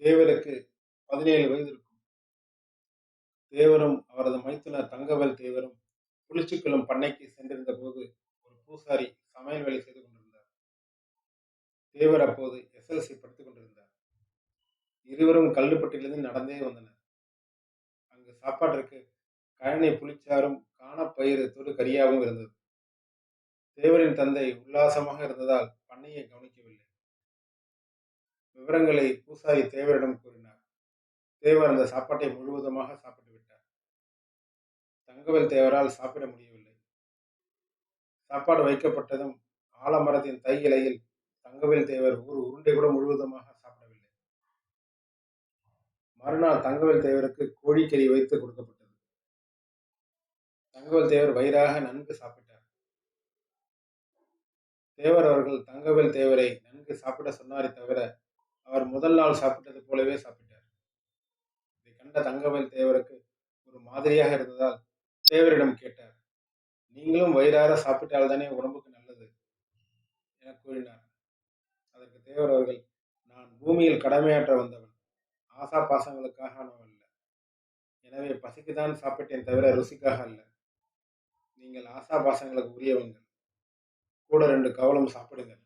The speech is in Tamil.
தேவருக்கு 17 வயது இருக்கும். தேவரும் அவரது மைத்துனர் தங்கவேல் தேவரும் புளிச்சிக்குளம் பண்ணைக்கு சென்றிருந்தபோது ஒரு பூசாரி சமையல் வேலை செய்து கொண்டிருந்தார். தேவர் அப்போது எஸ்எல்சி படித்துக் கொண்டிருந்தார். இருவரும் கல்லுப்பட்டியிலிருந்து நடந்தே வந்தனர். அங்கு சாப்பாட்டிற்கு கழனி புளிச்சாறும் காணப்பயிறு தொடு கறியாகவும் இருந்தது. தேவரின் தந்தை உல்லாசமாக இருந்ததால் பண்ணையை கவனிக்கவில்லை. விவரங்களை பூசாரி தேவரிடம் கூறினார். தேவர் அந்த சாப்பாட்டை முழுவதுமாக சாப்பிட்டு விட்டார். தங்கவேல் தேவரால் சாப்பிட முடியவில்லை. சாப்பாடு வைக்கப்பட்டதும் ஆலமரத்தின் தை இலையில் தங்கவேல் தேவர் ஒரு உருண்டை கூட முழுவதுமாக சாப்பிடவில்லை. மறுநாள் தங்கவேல் தேவருக்கு கோழிக்கறி வைத்து கொடுக்கப்பட்டது. தங்கவேல் தேவர் வயிறாக நன்கு சாப்பிட்டார். தேவர் அவர்கள் தங்கவேல் தேவரை நன்கு சாப்பிட சொன்னாரே தவிர அவர் முதல் நாள் சாப்பிட்டது போலவே சாப்பிட்டார். இதை கண்ட தங்கவேல் தேவருக்கு ஒரு மாதிரியாக இருந்ததால் தேவரிடம் கேட்டார். நீங்களும் வயிறார சாப்பிட்டால்தானே உடம்புக்கு நல்லது என கூறினார். அதற்கு தேவர் அவர்கள், நான் பூமியில் கடமையாற்ற வந்தவன், ஆசா பாசங்களுக்காக அல்ல. எனவே பசிக்குதான் சாப்பிட்டேன் தவிர ருசிக்காக அல்ல. நீங்கள் ஆசா பாசங்களுக்கு உரியவங்கள், கூட 2 கவளம் சாப்பிடுங்கள்